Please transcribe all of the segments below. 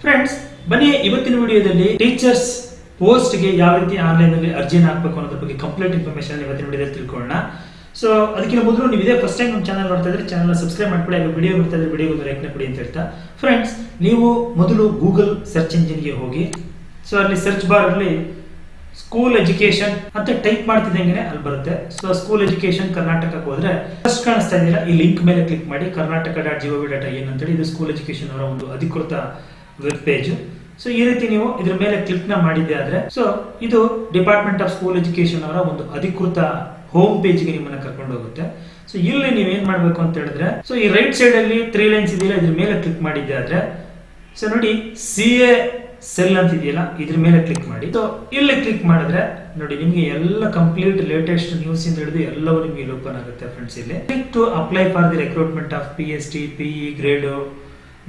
Friends, ಬನ್ನಿ ಇವತ್ತಿನ ವಿಡಿಯೋದಲ್ಲಿ ಟೀಚರ್ಸ್ ಪೋಸ್ಟ್ ಗೆ ಯಾವ ರೀತಿ ಆನ್ಲೈನ್ ಅಲ್ಲಿ ಅರ್ಜಿನ ಹಾಕಬೇಕು ಅನ್ನೋದ್ರ ಬಗ್ಗೆ ಕಂಪ್ಲೀಟ್ ಇನ್ಫಾರ್ಮೇಶನ್ ಇವತ್ತಿನ ವಿಡಿಯೋದಲ್ಲಿ ತಿಳ್ಕೊಳ್ಳೋಣ. ಸೊ ಅದಕ್ಕಿಂತ ಮೊದಲು ನೀವು ಇದೇ ಫಸ್ಟ್ ಟೈಮ್ ನಮ್ಮ ಚಾನಲ್ ನೋಡ್ತಾ ಇದ್ರೆ ಚಾನಲ್ ಸಬ್ಸ್ಕ್ರೈಬ್ ಮಾಡ್ಕೊಳ್ಳಿ, ಹಾಗೆ ವಿಡಿಯೋ ನೋಡ್ತಾ ಇದ್ರೆ ವಿಡಿಯೋ ಒಂದು ಲೈಕ್ ಕೊಡಿ ಅಂತ ಹೇಳ್ತಾ, ಫ್ರೆಂಡ್ಸ್ ನೀವು ಮೊದಲು ಗೂಗಲ್ ಸರ್ಚ್ ಇಂಜಿನ್ ಗೆ ಹೋಗಿ, ಸೊ ಅಲ್ಲಿ ಸರ್ಚ್ ಬಾರ್ ಅಲ್ಲಿ ಸ್ಕೂಲ್ ಎಜುಕೇಶನ್ ಅಂತ ಟೈಪ್ ಮಾಡ್ತಿದ್ದಂಗೆ ಅಲ್ಲಿ ಬರುತ್ತೆ. ಸೊ ಸ್ಕೂಲ್ ಎಜುಕೇಶನ್ ಕರ್ನಾಟಕಕ್ಕೆ ಹೋದ್ರೆ ಫಸ್ಟ್ ಕಾಣಿಸ್ತಾ ಇದೆಯಲ್ಲ ಈ ಲಿಂಕ್ ಮೇಲೆ ಕ್ಲಿಕ್ ಮಾಡಿ, karnataka.gov.in ಅಂತೇಳಿ ಇದು ಸ್ಕೂಲ್ ಎಜುಕೇಶನ್ ಅವರ ಒಂದು ಅಧಿಕೃತ ವೆಬ್ ಪೇಜ್. ಸೊ ಈ ರೀತಿ ನೀವು ಇದ್ರ ಮೇಲೆ ಕ್ಲಿಕ್ ನ ಮಾಡಿದ್ದೆ ಆದ್ರೆ, ಸೊ ಇದು ಡಿಪಾರ್ಟ್ಮೆಂಟ್ ಆಫ್ ಸ್ಕೂಲ್ ಎಜುಕೇಶನ್ ಅವರ ಒಂದು ಅಧಿಕೃತ ಹೋಮ್ ಪೇಜ್ ಗೆ ನಿಮ್ಮನ್ನ ಕರ್ಕೊಂಡು ಹೋಗುತ್ತೆ. ಸೊ ಇಲ್ಲಿ ನೀವು ಏನ್ ಮಾಡ್ಬೇಕು ಅಂತ ಹೇಳಿದ್ರೆ, ಸೊ ಈ ರೈಟ್ ಸೈಡ್ ಅಲ್ಲಿ 3 ಲೈನ್ಸ್ ಇದೆಯಲ್ಲ ಇದ್ರ ಮೇಲೆ ಕ್ಲಿಕ್ ಮಾಡಿದ್ದೆ ಆದ್ರೆ, ಸೊ ನೋಡಿ CA ಸೆಲ್ ಅಂತ ಇದೆಯಲ್ಲ ಇದ್ರ ಮೇಲೆ ಕ್ಲಿಕ್ ಮಾಡಿ. ಸೊ ಇಲ್ಲಿ ಕ್ಲಿಕ್ ಮಾಡಿದ್ರೆ ನೋಡಿ ನಿಮ್ಗೆ ಎಲ್ಲ ಕಂಪ್ಲೀಟ್ ಲೇಟೆಸ್ಟ್ ನ್ಯೂಸ್ ಇಂದ ಹಿಡಿದು ಎಲ್ಲವೂ ನಿಮ್ಗೆ ಓಪನ್ ಆಗುತ್ತೆ. ಫ್ರೆಂಡ್ಸ್, ಇಲ್ಲಿ click to apply for the recruitment of PST, PE grade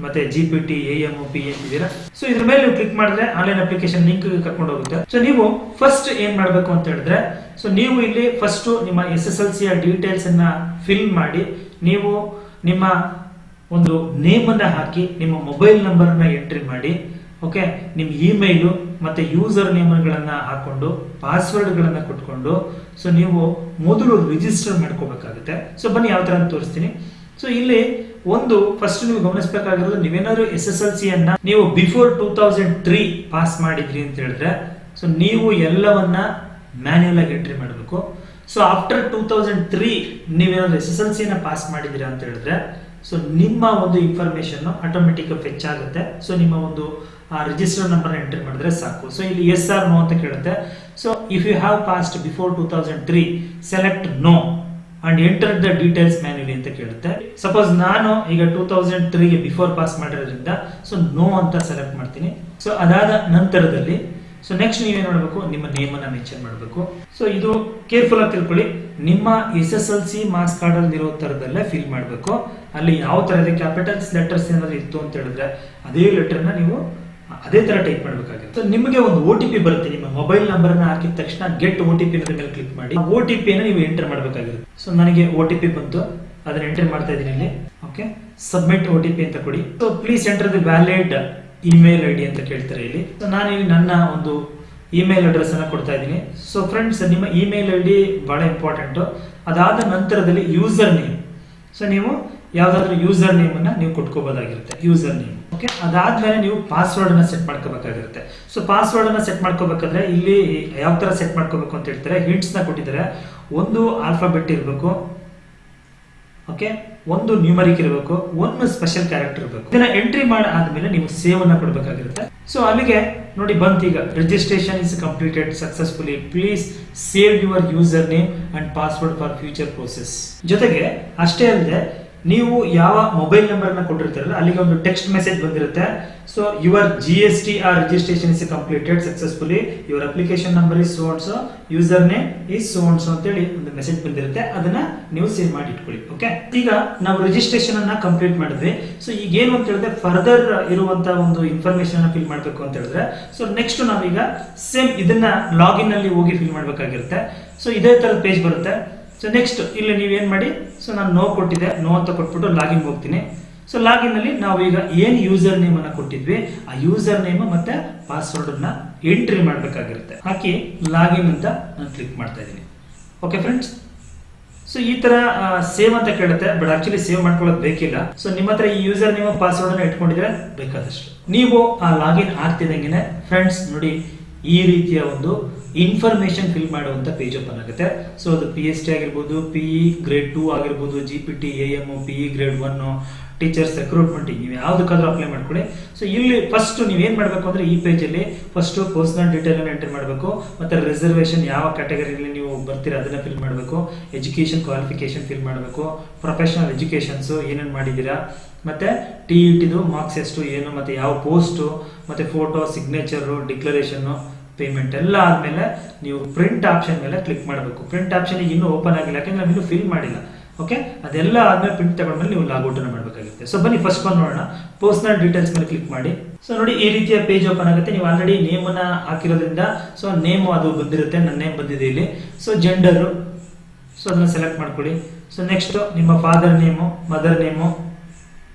ಮತ್ತೆ GPT, AM, PM ಇದೀರಾ. ಸೊ ಇದ್ರ ಮೇಲೆ ನೀವು ಕ್ಲಿಕ್ ಮಾಡಿದ್ರೆ ಆನ್ಲೈನ್ ಅಪ್ಲಿಕೇಶನ್ ಲಿಂಕ್ ಕರ್ಕೊಂಡು ಹೋಗುತ್ತೆ. ಸೊ ನೀವು ಫಸ್ಟ್ ಏನ್ ಮಾಡ್ಬೇಕು ಅಂತ ಹೇಳಿದ್ರೆ, ಸೊ ನೀವು ಇಲ್ಲಿ ಫಸ್ಟ್ ನಿಮ್ಮ SSLC ಡೀಟೇಲ್ಸ್ ಅನ್ನ ಫಿಲ್ ಮಾಡಿ, ನೀವು ನಿಮ್ಮ ಒಂದು ನೇಮ್ ಅನ್ನ ಹಾಕಿ, ನಿಮ್ಮ ಮೊಬೈಲ್ ನಂಬರ್ ಅನ್ನ ಎಂಟ್ರಿ ಮಾಡಿ, ಓಕೆ, ನಿಮ್ ಇಮೇಲ್ ಮತ್ತೆ ಯೂಸರ್ ನೇಮ್ ಗಳನ್ನ ಹಾಕೊಂಡು ಪಾಸ್ವರ್ಡ್ ಗಳನ್ನ ಕೊಟ್ಕೊಂಡು, ಸೊ ನೀವು ಮೊದಲು ರಿಜಿಸ್ಟರ್ ಮಾಡ್ಕೋಬೇಕಾಗುತ್ತೆ. ಸೊ ಬನ್ನಿ ಯಾವ ತರ ಅಂತ ತೋರಿಸ್ತೀನಿ. ಸೊ ಇಲ್ಲಿ ಒಂದು ಫಸ್ಟ್ ನೀವು ಗಮನಿಸಬೇಕಾಗಿರೋದು, ನೀವೇನಾದ್ರೂ SSLC ಅನ್ನ ನೀವು ಬಿಫೋರ್ 2003 ಪಾಸ್ ಮಾಡಿದ್ರಿ ಅಂತ ಹೇಳಿದ್ರೆ, ಸೊ ನೀವು ಎಲ್ಲವನ್ನ ಮ್ಯಾನ್ಯುಯಲ್ ಆಗಿ ಎಂಟ್ರಿ ಮಾಡಬೇಕು. ಸೊ ಆಫ್ಟರ್ 2003 ನೀವೇನಾದ್ರೂ SSLC ನ ಪಾಸ್ ಮಾಡಿದಿರಾ ಅಂತ ಹೇಳಿದ್ರೆ, ಸೊ ನಿಮ್ಮ ಒಂದು ಇನ್ಫಾರ್ಮೇಶನ್ ಆಟೋಮೆಟಿಕ್ ಫೆಚ್ ಆಗುತ್ತೆ. ಸೊ ನಿಮ್ಮ ಒಂದು ರಿಜಿಸ್ಟರ್ ನಂಬರ್ ಎಂಟರ್ ಮಾಡಿದ್ರೆ ಸಾಕು. ಸೊ ಇಲ್ಲಿ ಎಸ್ ಆರ್ ನೋ ಅಂತ ಕೇಳುತ್ತೆ. So if you have passed before 2003 select no and enter the details manually ಅಂತ ಕೇಳುತ್ತೆ. ಸಪೋಸ್ ನಾನು ಈಗ 2003 ಗೆ ಬಿಫೋರ್ ಪಾಸ್ ಮಾಡಿರೋದ್ರಿಂದ ಸೊ ನೋ ಅಂತ ಸೆಲೆಕ್ಟ್ ಮಾಡ್ತೀನಿ. ಸೊ ಅದಾದ ನಂತರದಲ್ಲಿ ಸೊ ನೆಕ್ಸ್ಟ್ ನೀವೇನ್ ಮಾಡಬೇಕು, ನಿಮ್ಮ ನೇಮ್ ಅನ್ನ ಮೆನ್ಷನ್ ಮಾಡಬೇಕು. ಸೊ ಇದು ಕೇರ್ಫುಲ್ ಆಗಿ ತಿಳ್ಕೊಳ್ಳಿ, ನಿಮ್ಮ SSLC ಮಾರ್ಕ್ಸ್ ಕಾರ್ಡ್ ಅಲ್ಲಿ ಇರೋ ತರದಲ್ಲೇ ಫಿಲ್ ಮಾಡಬೇಕು. ಅಲ್ಲಿ ಯಾವ ತರ ಇದೆ, ಕ್ಯಾಪಿಟಲ್ಸ್ ಲೆಟರ್ಸ್ ಏನಾದ್ರು ಇತ್ತು ಅಂತ ಹೇಳಿದ್ರೆ ಅದೇ ಲೆಟರ್ ನ ನೀವು ಅದೇ ತರ ಟೈಪ್ ಮಾಡಬೇಕಾಗುತ್ತೆ. ನಿಮಗೆ ಒಂದು OTP ಬರುತ್ತೆ, ನಿಮ್ಮ ಮೊಬೈಲ್ ನಂಬರ್ ಅನ್ನ ಹಾಕಿದ ತಕ್ಷಣ ಗೆಟ್ OTP ಮೇಲೆ ಕ್ಲಿಕ್ ಮಾಡಿ OTP ಅನ್ನ ನೀವು ಎಂಟರ್ ಮಾಡಬೇಕಾಗಿರುತ್ತೆ. ಸೊ ನನಗೆ OTP ಬಂತು, ಅದನ್ನ ಎಂಟರ್ ಮಾಡ್ತಾ ಇದ್ದೀನಿ ಇಲ್ಲಿ. ಓಕೆ, ಸಬ್ಮಿಟ್ OTP ಅಂತ ಕೊಡಿ. So please enter the valid email ID ಅಂತ ಕೇಳ್ತಾರೆ ಇಲ್ಲಿ. ಸೊ ನಾನು ಇಲ್ಲಿ ನನ್ನ ಒಂದು ಇಮೇಲ್ ಅಡ್ರೆಸ್ ಅನ್ನ ಕೊಡ್ತಾ ಇದ್ದೀನಿ. ಸೊ ಫ್ರೆಂಡ್ಸ್, ನಿಮ್ಮ ಇಮೇಲ್ ID ಬಹಳ ಇಂಪಾರ್ಟೆಂಟ್. ಅದಾದ ನಂತರದಲ್ಲಿ ಯೂಸರ್ ನೇಮ್, ಸೊ ನೀವು ಯಾವ್ದಾದ್ರು ಯೂಸರ್ ನೇಮ್ ಅನ್ನ ನೀವು ಕೊಟ್ಕೋಬಹುದಾಗಿರುತ್ತೆ, ಯೂಸರ್ ನೇಮ್. ಓಕೆ, ಅದಾದ್ಮೇಲೆ ನೀವು ಪಾಸ್ವರ್ಡ್ ಅನ್ನ ಸೆಟ್ ಮಾಡ್ಕೋಬೇಕಾಗಿರುತ್ತೆ. ಸೊ ಪಾಸ್ವರ್ಡ್ ಅನ್ನ ಸೆಟ್ ಮಾಡ್ಕೋಬೇಕಾದ್ರೆ ಇಲ್ಲಿ ಯಾವ ತರ ಸೆಟ್ ಮಾಡ್ಕೋಬೇಕು ಅಂತ ಹೇಳ್ತಾರೆ, ಹಿಂಟ್ಸ್ ನ ಕೊಟ್ಟಿದ್ದಾರೆ. ಒಂದು ಆಲ್ಫಾಬೆಟ್ ಇರಬೇಕು, ಓಕೆ, ಒಂದು ನ್ಯೂಮರಿಕ್ ಇರಬೇಕು, ಒಂದು ಸ್ಪೆಷಲ್ ಕ್ಯಾರೆಕ್ಟರ್ ಇರಬೇಕು. ಇದನ್ನ ಎಂಟ್ರಿ ಮಾಡಿ ಆದ್ಮೇಲೆ ನೀವು ಸೇವ್ ಅನ್ನ ಕೊಡಬೇಕಾಗಿರುತ್ತೆ. ಸೊ ಅಲ್ಲಿಗೆ ನೋಡಿ ಬಂತು, ಈಗ registration is completed successfully, please save your user name and password for future process. ಜೊತೆಗೆ ಅಷ್ಟೇ ಅಲ್ಲದೆ ನೀವು ಯಾವ ಮೊಬೈಲ್ ನಂಬರ್ ನ ಕೊಟ್ಟಿರ್ತಾರಲ್ಲ ಅಲ್ಲಿಗೆ ಒಂದು ಟೆಕ್ಸ್ಟ್ ಮೆಸೇಜ್ ಬಂದಿರುತ್ತೆ. So your GST registration is completed successfully, your application number is so and so, user name is so and so ಅಂತ ಹೇಳಿ ಒಂದು ಮೆಸೇಜ್ ಬಂದಿರುತ್ತೆ. ಅದನ್ನ ನೀವು ಸೇವ್ ಮಾಡಿ ಇಟ್ಕೊಳ್ಳಿ. ಓಕೆ, ಈಗ ನಾವು ರಿಜಿಸ್ಟ್ರೇಷನ್ ಅನ್ನ ಕಂಪ್ಲೀಟ್ ಮಾಡಿದ್ವಿ. ಸೊ ಈಗ ಏನು ಅಂತ ಹೇಳಿದ್ರೆ ಫರ್ದರ್ ಇರುವಂತಹ ಒಂದು ಇನ್ಫಾರ್ಮೇಶನ್ ಅನ್ನ ಫಿಲ್ ಮಾಡಬೇಕು ಅಂತ ಹೇಳಿದ್ರೆ, ಸೊ ನೆಕ್ಸ್ಟ್ ನಾವೀಗ ಸೇಮ್ ಇದನ್ನ ಲಾಗಿನ್ ಅಲ್ಲಿ ಹೋಗಿ ಫಿಲ್ ಮಾಡಬೇಕಾಗಿರುತ್ತೆ. ಸೊ ಇದೇ ತರ ಪೇಜ್ ಬರುತ್ತೆ. ಸೊ ನೆಕ್ಸ್ಟ್ ಇಲ್ಲಿ ನೀವೇನ್ ಮಾಡಿ, ಸೊ ನಾನು ನೋ ಕೊಟ್ಟಿದ್ದೆ, ನೋ ಅಂತ ಕೊಟ್ಬಿಟ್ಟು ಲಾಗಿನ್ ಹೋಗ್ತೀನಿ. ಸೊ ಲಾಗಿನ್ ಅಲ್ಲಿ ನಾವು ಈಗ ಏನ್ ಯೂಸರ್ ನೇಮ್ ಅನ್ನ ಕೊಟ್ಟಿದ್ವಿ ಆ ಯೂಸರ್ ನೇಮ್ ಮತ್ತೆ ಪಾಸ್ವರ್ಡ್ ಅನ್ನ ಎಂಟ್ರಿ ಮಾಡ್ಬೇಕಾಗಿರುತ್ತೆ. ಹಾಕಿ ಲಾಗಿನ್ ಅಂತ ನಾನು ಕ್ಲಿಕ್ ಮಾಡ್ತಾ ಇದ್ದೀನಿ. ಓಕೆ ಫ್ರೆಂಡ್ಸ್, ಸೊ ಈ ತರ ಸೇವ್ ಅಂತ ಕೇಳುತ್ತೆ, ಬಟ್ ಆಕ್ಚುಲಿ ಸೇವ್ ಮಾಡ್ಕೊಳ್ಳೋದು ಬೇಕಿಲ್ಲ. ಸೊ ನಿಮ್ಮ ಹತ್ರ ಈ ಯೂಸರ್ ನೇಮ್ ಪಾಸ್ವರ್ಡ್ ಅನ್ನ ಇಟ್ಕೊಂಡಿದ್ರೆ ಬೇಕಾದಷ್ಟು. ನೀವು ಆ ಲಾಗಿನ್ ಆಗ್ತಿದಂಗೆ ಫ್ರೆಂಡ್ಸ್ ನೋಡಿ ಈ ರೀತಿಯ ಒಂದು ಇನ್ಫಾರ್ಮೇಶನ್ ಫಿಲ್ ಮಾಡುವಂತ ಪೇಜ್ ಓಪನ್ ಆಗುತ್ತೆ. ಸೊ ಅದು PST ಆಗಿರ್ಬೋದು, PE ಗ್ರೇಡ್ 2 ಆಗಿರ್ಬೋದು, GPT, AM, PE grade 1, teachers recruitment, ನೀವು ಯಾವ್ದಕ್ಕಾದ್ರೂ ಅಪ್ಲೈ ಮಾಡ್ಕೊಳ್ಳಿ. ಸೊ ಇಲ್ಲಿ ಫಸ್ಟ್ ನೀವೇನ್ ಮಾಡ್ಬೇಕು ಅಂದ್ರೆ ಈ ಪೇಜ್ ಅಲ್ಲಿ ಫಸ್ಟ್ ಪರ್ಸನಲ್ ಡೀಟೇಲ್ ಅನ್ನು ಎಂಟರ್ ಮಾಡಬೇಕು, ಮತ್ತೆ ರಿಸರ್ವೇಶನ್ ಯಾವ ಕ್ಯಾಟಗರಿಯಲ್ಲಿ ನೀವು ಬರ್ತೀರಾ ಅದನ್ನ ಫಿಲ್ ಮಾಡಬೇಕು, ಎಜುಕೇಶನ್ ಕ್ವಾಲಿಫಿಕೇಶನ್ ಫಿಲ್ ಮಾಡಬೇಕು, ಪ್ರೊಫೆಷನಲ್ ಎಜುಕೇಶನ್ಸ್ ಏನೇನು ಮಾಡಿದ್ದೀರಾ, ಮತ್ತೆ TET ಮಾರ್ಕ್ಸ್ ಎಷ್ಟು ಏನು, ಮತ್ತೆ ಯಾವ ಪೋಸ್ಟ್, ಮತ್ತೆ ಫೋಟೋ, ಸಿಗ್ನೇಚರ್, ಡಿಕ್ಲರೇಷನ್, ಪೇಮೆಂಟ್ ಎಲ್ಲ ಆದ್ಮೇಲೆ ನೀವು ಪ್ರಿಂಟ್ ಆಪ್ಷನ್ ಮೇಲೆ ಕ್ಲಿಕ್ ಮಾಡಬೇಕು. ಪ್ರಿಂಟ್ ಆಪ್ಷನ್ ಇನ್ನೂ ಓಪನ್ ಆಗಿಲ್ಲ, ಯಾಕಂದ್ರೆ ನಾವು ಇನ್ನೂ ಫಿಲ್ ಮಾಡಿಲ್ಲ. ಓಕೆ, ಅದೆಲ್ಲ ಆದ್ಮೇಲೆ ಪ್ರಿಂಟ್ ತಗೊಂಡ್ಮೇಲೆ ನೀವು ಲಾಗೌಟ್ ಅನ್ನು ಮಾಡಬೇಕಾಗುತ್ತೆ. ಸೊ ಬನ್ನಿ ಫಸ್ಟ್ ಬಂದು ನೋಡೋಣ, ಪರ್ಸನಲ್ ಡೀಟೇಲ್ಸ್ ಮೇಲೆ ಕ್ಲಿಕ್ ಮಾಡಿ. ಸೊ ನೋಡಿ ಈ ರೀತಿಯ ಪೇಜ್ ಓಪನ್ ಆಗುತ್ತೆ. ನೀವು ಆಲ್ರೆಡಿ ನೇಮ್ ಅನ್ನ ಹಾಕಿರೋದ್ರಿಂದ ಸೊ ನೇಮ್ ಅದು ಬಂದಿರುತ್ತೆ, ನನ್ನ ನೇಮ್ ಬಂದಿದೆ ಇಲ್ಲಿ. ಸೊ ಜೆಂಡರ್, ಸೊ ಅದನ್ನ ಸೆಲೆಕ್ಟ್ ಮಾಡ್ಕೊಳ್ಳಿ. ಸೊ ನೆಕ್ಸ್ಟ್ ನಿಮ್ಮ father name, mother name,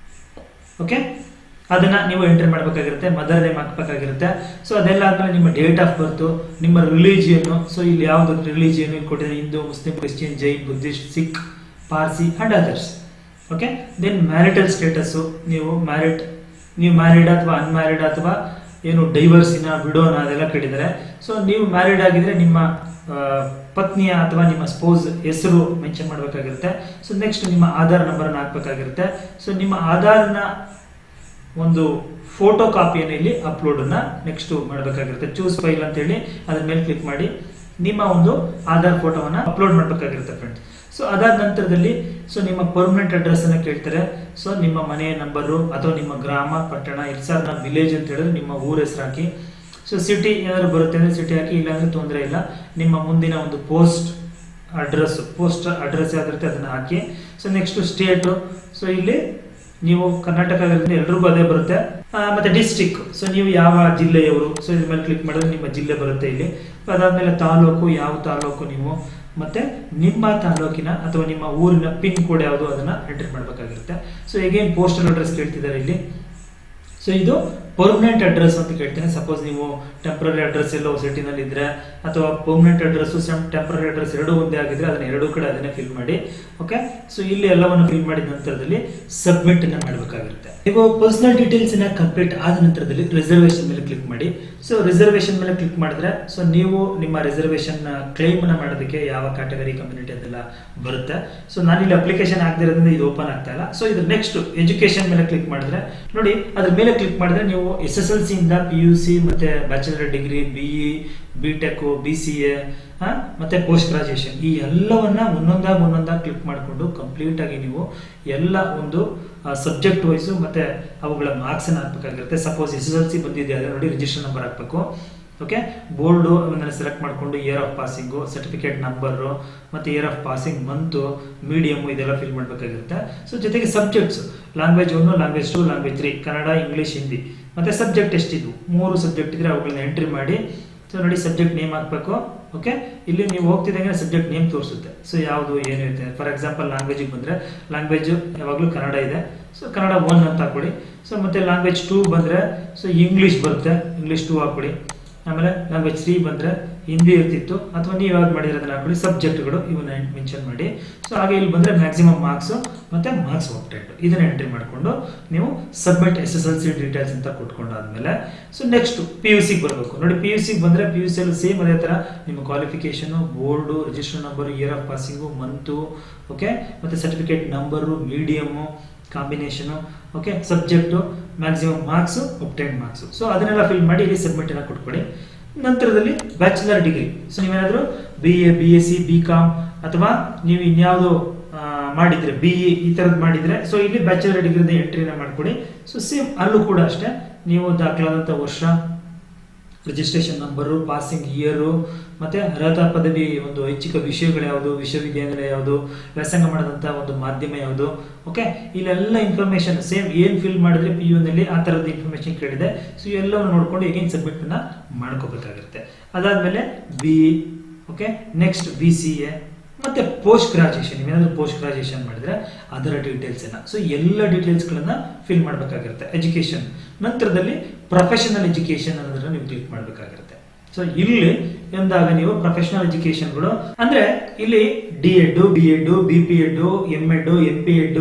okay, ಅದನ್ನ ನೀವು ಎಂಟ್ರಿ ಮಾಡಬೇಕಾಗಿರುತ್ತೆ. ಮದರ್ ನೇಮ್ ಹಾಕ್ಬೇಕಾಗಿರುತ್ತೆ. ಸೊ ಅದೆಲ್ಲ ಆದ್ಮೇಲೆ ನಿಮ್ಮ ಡೇಟ್ ಆಫ್ ಬರ್ತ್, ನಿಮ್ಮ ರಿಲಿಜಿಯನ್, ಸೊ ಇಲ್ಲಿ ಯಾವ್ದು ರಿಲಿಜಿಯನ್ ಕೊಟ್ಟಿದೆ, Hindu, Muslim, Christian, Jain, Buddhist, Sikh, Parsi and others. Okay, then marital status, ನೀವು ಮ್ಯಾರಿಡ್ ಅಥವಾ ಅನ್ಮ್ಯಾರಿಡ್ ಅಥವಾ ಏನು ಡೈವರ್ಸಿನ, ವಿಡೋನ ಅದೆಲ್ಲ ಕೇಳಿದ್ದಾರೆ. ಸೊ ನೀವು ಮ್ಯಾರಿಡ್ ಆಗಿದ್ರೆ ನಿಮ್ಮ ಪತ್ನಿಯ ಅಥವಾ ನಿಮ್ಮ ಸ್ಪೌಸ್ ಹೆಸರು ಮೆನ್ಷನ್ ಮಾಡಬೇಕಾಗಿರುತ್ತೆ. ಸೊ ನೆಕ್ಸ್ಟ್ ನಿಮ್ಮ ಆಧಾರ್ ನಂಬರ್ ಹಾಕ್ಬೇಕಾಗಿರುತ್ತೆ. ಸೊ ನಿಮ್ಮ ಆಧಾರ್ನ ಒಂದು ಫೋಟೋ ಕಾಪಿಯನ್ನು ಇಲ್ಲಿ ಅಪ್ಲೋಡ್ ನೆಕ್ಸ್ಟ್ ಮಾಡಬೇಕಾಗಿರುತ್ತೆ. ಚೂಸ್ ಫೈಲ್ ಅಂತ ಹೇಳಿ ಅದ್ರ ಮೇಲೆ ಕ್ಲಿಕ್ ಮಾಡಿ ನಿಮ್ಮ ಒಂದು ಆಧಾರ್ ಫೋಟೋವನ್ನ ಅಪ್ಲೋಡ್ ಮಾಡಬೇಕಾಗಿರುತ್ತೆ ಫ್ರೆಂಡ್ಸ್. ಸೊ ಅದಾದ ನಂತರದಲ್ಲಿ ಸೊ ನಿಮ್ಮ ಪರ್ಮನೆಂಟ್ ಅಡ್ರೆಸ್ ಅನ್ನ ಕೇಳ್ತಾರೆ. ಸೊ ನಿಮ್ಮ ಮನೆಯ ನಂಬರು ಅಥವಾ ನಿಮ್ಮ ಗ್ರಾಮ, ಪಟ್ಟಣ, ಇರ್ಸಾರ್ನ ವಿಲೇಜ್ ಅಂತ ಹೇಳಿದ್ರೆ ನಿಮ್ಮ ಊರ ಹೆಸರು ಹಾಕಿ. ಸೊ ಸಿಟಿ ಏನಾದ್ರು ಬರುತ್ತೆ ಅಂದ್ರೆ ಸಿಟಿ ಹಾಕಿ, ಇಲ್ಲಾಂದ್ರೆ ತೊಂದರೆ ಇಲ್ಲ. ನಿಮ್ಮ ಮುಂದಿನ ಒಂದು ಪೋಸ್ಟ್ ಅಡ್ರೆಸ್ ಯಾವ್ದಿರುತ್ತೆ ಅದನ್ನ ಹಾಕಿ. ಸೊ ನೆಕ್ಸ್ಟ್ ಸ್ಟೇಟು, ಸೊ ಇಲ್ಲಿ ನೀವು ಕರ್ನಾಟಕ ಎಲ್ರಿಗೂ ಅದೇ ಬರುತ್ತೆ. ಮತ್ತೆ ಡಿಸ್ಟಿಕ್, ಸೊ ನೀವು ಯಾವ ಜಿಲ್ಲೆಯವರು, ಸೊ ಇದ್ರ ಮೇಲೆ ಕ್ಲಿಕ್ ಮಾಡಿದ್ರೆ ನಿಮ್ಮ ಜಿಲ್ಲೆ ಬರುತ್ತೆ ಇಲ್ಲಿ. ಅದಾದ್ಮೇಲೆ ತಾಲೂಕು, ಯಾವ ತಾಲೂಕು ನೀವು, ಮತ್ತೆ ನಿಮ್ಮ ತಾಲೂಕಿನ ಅಥವಾ ನಿಮ್ಮ ಊರಿನ ಪಿನ್ ಕೋಡ್ ಯಾವುದು ಅದನ್ನ ಎಂಟ್ರಿ ಮಾಡಬೇಕಾಗಿರುತ್ತೆ. ಸೊ ಅಗೇನ್ ಪೋಸ್ಟಲ್ ಅಡ್ರೆಸ್ ಕೇಳ್ತಿದ್ದಾರೆ ಇಲ್ಲಿ. ಸೊ ಇದು ಪರ್ಮನೆಂಟ್ ಅಡ್ರೆಸ್ ಅಂತ ಕೇಳ್ತೇನೆ. ಸಪೋಸ್ ನೀವು ಟೆಂಪರರಿ ಅಡ್ರೆಸ್ ಎಲ್ಲೋ ಸಿಟಿನಲ್ಲಿ ಇದ್ರೆ ಅಥವಾ ಪರ್ಮನೆಂಟ್ ಅಡ್ರೆಸ್ ಟೆಂಪರರಿ ಅಡ್ರೆಸ್ ಎರಡೂ ಒಂದೇ ಆಗಿದ್ರೆ ಅದನ್ನ ಎರಡೂ ಕಡೆ ಅದನ್ನೇ ಫಿಲ್ ಮಾಡಿ. ಓಕೆ, ಸೊ ಇಲ್ಲಿ ಎಲ್ಲವನ್ನು ಫಿಲ್ ಮಾಡಿದ ನಂತರದಲ್ಲಿ ಸಬ್ಮಿಟ್ ಅನ್ನ ಮಾಡಬೇಕಾಗಿರುತ್ತೆ. ನೀವು ಪರ್ಸನಲ್ ಡೀಟೇಲ್ಸ್ ಕಂಪ್ಲೀಟ್ ಆದ ನಂತರದಲ್ಲಿ ರಿಸರ್ವೇಶನ್ ಮೇಲೆ ಕ್ಲಿಕ್ ಮಾಡಿ. ಸೊ ರಿಸರ್ವೇಶನ್ ಮೇಲೆ ಕ್ಲಿಕ್ ಮಾಡಿದ್ರೆ ಸೊ ನೀವು ನಿಮ್ಮ ರಿಸರ್ವೇಶನ್ ಕ್ಲೈಮ್ ಮಾಡೋದಕ್ಕೆ ಯಾವ ಕ್ಯಾಟಗರಿ ಕಮ್ಯುನಿಟಿ ಅದೆಲ್ಲ ಬರುತ್ತೆ. ಸೊ ನಾನಿಲ್ಲಿ ಅಪ್ಲಿಕೇಶನ್ ಆಗದಿರೋದ್ರಿಂದ ಇದು ಓಪನ್ ಆಗ್ತಾ ಇಲ್ಲ. ಸೊ ಇದು ನೆಕ್ಸ್ಟ್ ಎಜುಕೇಶನ್ ಮೇಲೆ ಕ್ಲಿಕ್ ಮಾಡಿದ್ರೆ ನೋಡಿ, ಅದ್ರ ಮೇಲೆ ಕ್ಲಿಕ್ ಮಾಡಿದ್ರೆ ನೀವು SSLC ಇಂದ PUC ಮತ್ತೆ bachelor degree, BE, BTech, BCA ಮತ್ತೆ ಪೋಸ್ಟ್ ಗ್ರಾಜುಯೇಷನ್ ಈ ಎಲ್ಲವನ್ನ ಒಂದೊಂದಾಗಿ ಕ್ಲಿಕ್ ಮಾಡಿಕೊಂಡು ಕಂಪ್ಲೀಟ್ ಆಗಿ ನೀವು ಎಲ್ಲ ಒಂದು ಸಬ್ಜೆಕ್ಟ್ ವೈಸ್ ಮತ್ತೆ ಅವುಗಳ ಮಾರ್ಕ್ಸ್ ಅನ್ನ ಹಾಕಬೇಕಾಗಿರುತ್ತೆ. ಸಪೋಸ್ SSLC ಬಂದಿದೆ ಅಂದ್ರೆ ನೋಡಿ ರಿಜಿಸ್ಟರ್ ನಂಬರ್ ಹಾಕಬೇಕು. ಓಕೆ, ಬೋರ್ಡ್ ಸೆಲೆಕ್ಟ್ ಮಾಡಿಕೊಂಡು year of passing, certificate number, ಮತ್ತೆ year of passing month, medium ಇದೆಲ್ಲ ಫಿಲ್ ಮಾಡಬೇಕಾಗಿರುತ್ತೆ. ಸೊ ಜೊತೆಗೆ subjects language 1, language 2, language 3, Kannada, English, Hindi, ಮತ್ತೆ ಸಬ್ಜೆಕ್ಟ್ ಎಷ್ಟಿದ್ವು 3 ಸಬ್ಜೆಕ್ಟ್ ಇದ್ರೆ ಅವುಗಳನ್ನ ಎಂಟ್ರಿ ಮಾಡಿ. ಸೊ ನೋಡಿ ಸಬ್ಜೆಕ್ಟ್ ನೇಮ್ ಹಾಕಬೇಕು. ಓಕೆ, ಇಲ್ಲಿ ನೀವು ಹೋಗ್ತಿದ್ದಂಗೆ ಸಬ್ಜೆಕ್ಟ್ ನೇಮ್ ತೋರಿಸುತ್ತೆ. ಸೊ ಯಾವುದು ಏನು ಇರುತ್ತೆ. ಫಾರ್ ಎಕ್ಸಾಂಪಲ್ ಲ್ಯಾಂಗ್ವೇಜಿಗೆ ಬಂದ್ರೆ ಲ್ಯಾಂಗ್ವೇಜ್ ಯಾವಾಗಲೂ ಕನ್ನಡ ಇದೆ, ಸೊ ಕನ್ನಡ 1 ಅಂತ ಹಾಕೊಡಿ. ಸೊ ಮತ್ತೆ ಲ್ಯಾಂಗ್ವೇಜ್ 2 ಬಂದ್ರೆ ಸೊ ಇಂಗ್ಲಿಷ್ ಬರುತ್ತೆ, ಇಂಗ್ಲಿಷ್ 2 ಹಾಕೊಡಿ. ಆಮೇಲೆ ಲ್ಯಾಂಗ್ವೇಜ್ 3 ಬಂದ್ರೆ ಹಿಂದಿ ಇರ್ತಿತ್ತು, ಅಥವಾ ನೀವು ಯಾವ್ದು ಮಾಡಿರೋದನ್ನ ಹಾಕೊಳ್ಳಿ. ಸಬ್ಜೆಕ್ಟ್ಗಳು ಇವನ್ನ ಮೆನ್ಷನ್ ಮಾಡಿ. ಸೊ ಹಾಗೆ ಇಲ್ಲಿ ಬಂದ್ರೆ ಮ್ಯಾಕ್ಸಿಮಮ್ ಮಾರ್ಕ್ಸ್ ಮತ್ತೆ ಮಾರ್ಕ್ಸ್ ಆಪ್ಟೆಡ್ ಇದನ್ನ ಎಂಟ್ರಿ ಮಾಡಿಕೊಂಡು ನೀವು ಸಬ್ಮಿಟ್ SSLC ಡೀಟೇಲ್ಸ್ ಅಂತ ಕೊಟ್ಕೊಂಡಾದ್ಮೇಲೆ ಸೊ ನೆಕ್ಸ್ಟ್ PUC ಬರಬೇಕು. ನೋಡಿ PUC ಬಂದ್ರೆ PUC ಅಲ್ಲಿ ಸೇಮ್ ಅದೇ ತರ ನಿಮ್ಮ qualification, board, register number, year of passing, month, okay, ಮತ್ತೆ certificate number, medium, combination, okay, subject, maximum marks, obtain marks. So ಅದನ್ನೆಲ್ಲ ಫಿಲ್ ಮಾಡಿ ಇಲ್ಲಿ ಸಬ್ಮಿಟ್ ಅನ್ನ ಕೊಟ್ಕೊಡಿ. ನಂತರದಲ್ಲಿ ಬ್ಯಾಚುಲರ್ ಡಿಗ್ರಿ, ಸೊ ನೀವೇನಾದ್ರೂ BA, BSc, BCom ಅಥವಾ ನೀವು ಇನ್ಯಾವುದು ಮಾಡಿದ್ರೆ BE ಈ ತರದ್ ಮಾಡಿದ್ರೆ ಸೊ ಇಲ್ಲಿ ಬ್ಯಾಚುಲರ್ ಡಿಗ್ರಿ ಎಂಟ್ರಿನ ಮಾಡ್ಕೊಡಿ. ಸೊ ಸೇಮ್ ಅಲ್ಲೂ ಕೂಡ ಅಷ್ಟೇ ನೀವು ದಾಖಲಾದಂತ ವರ್ಷ, ರಿಜಿಸ್ಟ್ರೇಷನ್ ನಂಬರು, ಪಾಸಿಂಗ್ ಇಯರು, ಮತ್ತೆ ಅರ್ಹತಾ ಪದವಿ ಒಂದು ಐಚ್ಛಿಕ ವಿಷಯಗಳು ಯಾವುದು, ವಿಶ್ವವಿದ್ಯಾನಿಲಯ ಯಾವುದು, ವ್ಯಾಸಂಗ ಮಾಡಿದಂತ ಒಂದು ಮಾಧ್ಯಮ ಯಾವುದು. ಓಕೆ, ಇಲ್ಲೆಲ್ಲ ಇನ್ಫಾರ್ಮೇಶನ್ ಸೇಮ್ ಏನ್ ಫಿಲ್ ಮಾಡಿದ್ರೆ PU ನಲ್ಲಿ ಆ ತರದ ಇನ್ಫಾರ್ಮೇಶನ್ ಕೇಳಿದೆ. ಸೊ ಎಲ್ಲವನ್ನು ನೋಡ್ಕೊಂಡು ಹೇಗೇನ್ ಸಬ್ಮಿಟ್ ಅನ್ನ ಮಾಡ್ಕೋಬೇಕಾಗಿರುತ್ತೆ. ಅದಾದ್ಮೇಲೆ BE, ಓಕೆ, ನೆಕ್ಸ್ಟ್ BCA ಮತ್ತೆ ಪೋಸ್ಟ್ ಗ್ರಾಜುಯೇಷನ್. ನೀವೇನಾದ್ರೂ ಪೋಸ್ಟ್ ಗ್ರಾಜುಯೇಷನ್ ಮಾಡಿದ್ರೆ ಅದರ ಡೀಟೇಲ್ಸ್ ಸೊ ಎಲ್ಲ ಡೀಟೇಲ್ಸ್ ಗಳನ್ನ ಫಿಲ್ ಮಾಡಬೇಕಾಗಿರುತ್ತೆ. ಎಜುಕೇಶನ್ ನಂತರದಲ್ಲಿ ಪ್ರೊಫೆಷನಲ್ ಎಜುಕೇಶನ್ ಅನ್ನೋದನ್ನ ನೀವು ಕ್ಲಿಕ್ ಮಾಡಬೇಕಾಗಿರುತ್ತೆ. ಸೊ ಇಲ್ಲಿ ಎಂದಾಗ ನೀವು ಪ್ರೊಫೆಷನಲ್ ಎಜುಕೇಶನ್ಗಳು ಅಂದ್ರೆ ಇಲ್ಲಿ D.Ed, B.Ed, B.Ped, M.Ed, M.Ped,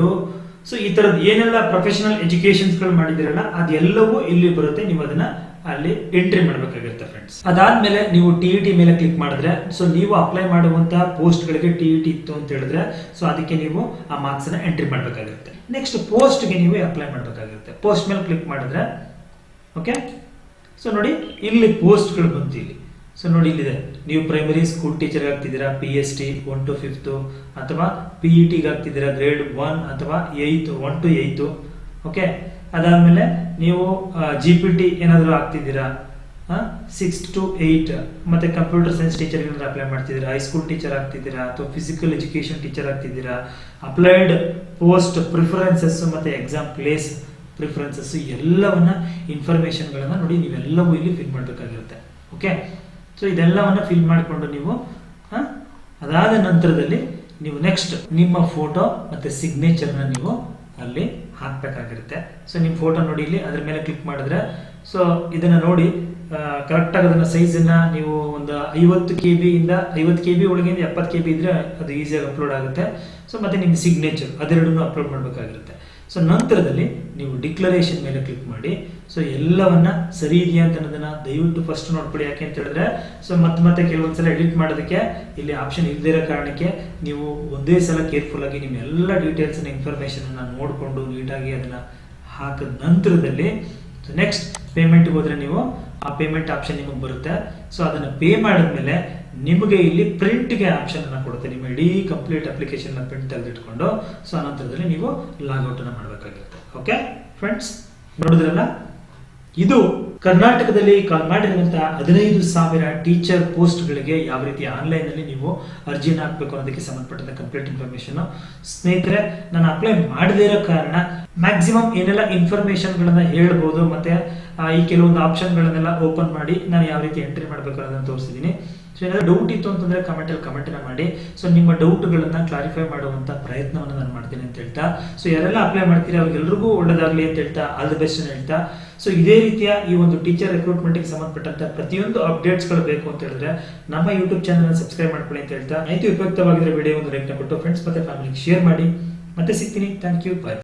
so ಈ ತರದ್ ಏನೆಲ್ಲ ಪ್ರೊಫೆಷನಲ್ ಎಜುಕೇಶನ್ಸ್ ಗಳು ಮಾಡಿದಿರಲ್ಲ ಅದೆಲ್ಲವೂ ಇಲ್ಲಿ ಬರುತ್ತೆ. ನೀವು ಅದನ್ನ ಅಲ್ಲಿ ಎಂಟ್ರಿ ಮಾಡಬೇಕಾಗಿರುತ್ತೆ ಫ್ರೆಂಡ್ಸ್. ಅದಾದ್ಮೇಲೆ ನೀವು TET ಮೇಲೆ ಕ್ಲಿಕ್ ಮಾಡಿದ್ರೆ ಸೊ ನೀವು ಅಪ್ಲೈ ಮಾಡುವಂತಹ ಪೋಸ್ಟ್ ಗಳಿಗೆ TET ಇತ್ತು ಅಂತ ಹೇಳಿದ್ರೆ ಸೊ ಅದಕ್ಕೆ ನೀವು ಆ ಮಾರ್ಕ್ಸ್ ಅನ್ನ ಎಂಟ್ರಿ ಮಾಡಬೇಕಾಗಿರುತ್ತೆ. ನೆಕ್ಸ್ಟ್ ಪೋಸ್ಟ್ ಗೆ ನೀವು ಅಪ್ಲೈ ಮಾಡಬೇಕಾಗಿರುತ್ತೆ. ಪೋಸ್ಟ್ ಮೇಲೆ ಕ್ಲಿಕ್ ಮಾಡಿದ್ರೆ ಓಕೆ, ಸೊ ನೋಡಿ ಇಲ್ಲಿ ಪೋಸ್ಟ್ ಗಳು ಬಂತು ಇಲ್ಲಿ. ಸೊ ನೋಡಿ ಇಲ್ಲಿದೆ, ನೀವು ಪ್ರೈಮರಿ ಸ್ಕೂಲ್ ಟೀಚರ್ ಆಗ್ತಿದ್ದೀರಾ, PST 1 to 5th ಅಥವಾ PET ಆಗ್ತಿದ್ದೀರಾ ಗ್ರೇಡ್ 1 ಅಥವಾ 8th 1 to 8th. ಓಕೆ, ಅದಾದ್ಮೇಲೆ ನೀವು GPT ಏನಾದ್ರು ಆಗ್ತಿದ್ದೀರಾ 6 to 8 ಮತ್ತೆ ಕಂಪ್ಯೂಟರ್ ಸೈನ್ಸ್ ಟೀಚರ್ ಏನಾದ್ರು ಅಪ್ಲೈ ಮಾಡ್ತಿದ್ದೀರಾ, ಹೈಸ್ಕೂಲ್ ಟೀಚರ್ ಆಗ್ತಿದ್ದೀರಾ ಅಥವಾ ಫಿಸಿಕಲ್ ಎಜುಕೇಶನ್ ಟೀಚರ್ ಆಗ್ತಿದ್ದೀರಾ, ಅಪ್ಲೈಡ್ ಪೋಸ್ಟ್ ಪ್ರಿಫರೆನ್ಸಸ್ ಮತ್ತೆ ಎಕ್ಸಾಮ್ ಪ್ಲೇಸ್ ಪ್ರಿಫರೆನ್ಸಸ್ ಎಲ್ಲವನ್ನ ಇನ್ಫಾರ್ಮೇಶನ್ಗಳನ್ನ ನೋಡಿ ನೀವೆಲ್ಲವೂ ಇಲ್ಲಿ ಫಿಲ್ ಮಾಡಬೇಕಾಗಿರುತ್ತೆ. ಓಕೆ, ಸೊ ಇದೆಲ್ಲವನ್ನ ಫಿಲ್ ಮಾಡಿಕೊಂಡು ನೀವು ಅದಾದ ನಂತರದಲ್ಲಿ ನೀವು ನೆಕ್ಸ್ಟ್ ನಿಮ್ಮ ಫೋಟೋ ಮತ್ತೆ ಸಿಗ್ನೇಚರ್ನ ನೀವು ಅಲ್ಲಿ ಹಾಕಬೇಕಾಗಿರುತ್ತೆ. ಸೊ ನಿಮ್ಮ ಫೋಟೋ ನೋಡಿ ಇಲ್ಲಿ ಅದ್ರ ಮೇಲೆ ಕ್ಲಿಕ್ ಮಾಡಿದ್ರೆ ಸೊ ಇದನ್ನ ನೋಡಿ ಕರೆಕ್ಟಾಗಿ ಅದನ್ನ ಸೈಜನ್ನ ನೀವು ಒಂದು 50 KB ಇಂದ 50 KB ಒಳಗಿಂದ 70 KB ಇದ್ರೆ ಅದು ಈಸಿಯಾಗಿ ಅಪ್ಲೋಡ್ ಆಗುತ್ತೆ. ಸೊ ಮತ್ತೆ ನಿಮ್ಮ ಸಿಗ್ನೇಚರ್ ಅದೆರಡನ್ನು ಅಪ್ಲೋಡ್ ಮಾಡಬೇಕಾಗಿರುತ್ತೆ. ಸೊ ನಂತರದಲ್ಲಿ ನೀವು ಡಿಕ್ಲರೇಷನ್ ಮೇಲೆ ಕ್ಲಿಕ್ ಮಾಡಿ. ಸೊ ಎಲ್ಲವನ್ನ ಸರಿ ಇದೆಯಾ ಅಂತ ಅನ್ನೋದನ್ನ ದಯವಿಟ್ಟು ಫಸ್ಟ್ ನೋಡ್ಕೊಳ್ಳಿ. ಯಾಕೆ ಅಂತ ಹೇಳಿದ್ರೆ ಸೊ ಮತ್ತೆ ಕೆಲವೊಂದ್ಸಲ ಎಡಿಟ್ ಮಾಡೋದಕ್ಕೆ ಇಲ್ಲಿ ಆಪ್ಷನ್ ಇಲ್ಲದೇ ಇರೋ ಕಾರಣಕ್ಕೆ ನೀವು ಒಂದೇ ಸಲ ಕೇರ್ಫುಲ್ ಆಗಿ ನಿಮ್ಮ ಎಲ್ಲ ಡೀಟೇಲ್ಸ್ ಇನ್ಫಾರ್ಮೇಶನ್ ಅನ್ನ ನೋಡಿಕೊಂಡು ನೀಟಾಗಿ ಅದನ್ನ ಹಾಕಿದ ನಂತರದಲ್ಲಿ ನೆಕ್ಸ್ಟ್ ಪೇಮೆಂಟ್ಗೆ ಹೋದ್ರೆ ನೀವು ಆ ಪೇಮೆಂಟ್ ಆಪ್ಷನ್ ನಿಮಗೆ ಬರುತ್ತೆ. ಸೊ ಅದನ್ನ ಪೇ ಮಾಡಿದ್ಮೇಲೆ ನಿಮಗೆ ಇಲ್ಲಿ ಪ್ರಿಂಟ್ಗೆ ಆಪ್ಷನ್ ಅನ್ನ ಕೊಡುತ್ತೆ. ನಿಮ್ಮ ಇಡೀ ಕಂಪ್ಲೀಟ್ ಅಪ್ಲಿಕೇಶನ್ ಪ್ರಿಂಟ್ ತೆಗೆದಿಟ್ಕೊಂಡು ಸೊ ನಂತರದಲ್ಲಿ ನೀವು ಲಾಗೌಟ್ ಅನ್ನ ಮಾಡಬೇಕಾಗಿರುತ್ತೆ. ಓಕೆ ಫ್ರೆಂಡ್ಸ್, ನೋಡಿದ್ರಲ್ಲ, ಇದು ಕರ್ನಾಟಕದಲ್ಲಿ ಕಾಲ್ ಮಾಡಿರುವಂತಹ 15,000 ಟೀಚರ್ ಪೋಸ್ಟ್ ಗಳಿಗೆ ಯಾವ ರೀತಿ ಆನ್ಲೈನ್ ಅಲ್ಲಿ ನೀವು ಅರ್ಜಿನ ಹಾಕಬೇಕು ಅನ್ನೋದಕ್ಕೆ ಸಂಬಂಧಪಟ್ಟಂತ ಕಂಪ್ಲೀಟ್ ಇನ್ಫಾರ್ಮೇಶನ್. ಸ್ನೇಹಿತರೆ, ನಾನು ಅಪ್ಲೈ ಮಾಡದೇ ಇರೋ ಕಾರಣ ಮ್ಯಾಕ್ಸಿಮಮ್ ಏನೆಲ್ಲ ಇನ್ಫಾರ್ಮೇಶನ್ ಗಳನ್ನ ಹೇಳ್ಬೋದು, ಮತ್ತೆ ಈ ಕೆಲವೊಂದು ಆಪ್ಷನ್ ಗಳನ್ನೆಲ್ಲ ಓಪನ್ ಮಾಡಿ ನಾನು ಯಾವ ರೀತಿ ಎಂಟ್ರಿ ಮಾಡಬೇಕು ಅನ್ನೋದನ್ನ ತೋರಿಸಿದ್ದೀನಿ. ಸೊ ಏನಾದ್ರು ಡೌಟ್ ಇತ್ತು ಅಂತಂದ್ರೆ ಕಮೆಂಟ್ ಮಾಡಿ. ಸೊ ನಿಮ್ಮ ಡೌಟ್ ಗಳನ್ನ ಕ್ಲಾರಿಫೈ ಮಾಡುವಂತ ಪ್ರಯತ್ನವನ್ನು ನಾನು ಮಾಡ್ತೀನಿ ಅಂತ ಹೇಳ್ತಾ, ಸೊ ಯಾರೆಲ್ಲ ಅಪ್ಲೈ ಮಾಡ್ತೀರಿ ಅವ್ರಿಗೆಲ್ರಿಗೂ ಒಳ್ಳೆದಾಗ್ಲಿ ಅಂತ ಹೇಳ್ತಾ, ಆಲ್ ದಿ ಬೆಸ್ಟ್ ಅಂತ ಹೇಳ್ತಾ, ಸೊ ಇದೇ ರೀತಿಯ ಈ ಒಂದು ಟೀಚರ್ ರಿಕ್ರೂಟ್ಮೆಂಟ್ ಗೆ ಸಂಬಂಧಪಟ್ಟಂತ ಪ್ರತಿಯೊಂದು ಅಪ್ಡೇಟ್ಸ್ ಗಳು ಬೇಕು ಅಂತ ಹೇಳಿದ್ರೆ ನಮ್ಮ ಯೂಟ್ಯೂಬ್ ಚಾನಲ್ ಸಬ್ಸ್ಕ್ರೈಬ್ ಮಾಡ್ಕೊಳ್ಳಿ ಅಂತ ಹೇಳ್ತಾ, ಉಪಯುಕ್ತವಾಗಿದ್ರೆ ವಿಡಿಯೋ ಒಂದು ಲೈಕ್ ಕೊಟ್ಟು ಫ್ರೆಂಡ್ಸ್ ಮತ್ತೆ ಫ್ಯಾಮಿಲಿಗೆ ಶೇರ್ ಮಾಡಿ. ಮತ್ತೆ ಸಿಗ್ತೀನಿ. Thank you. ಬಾಯ್.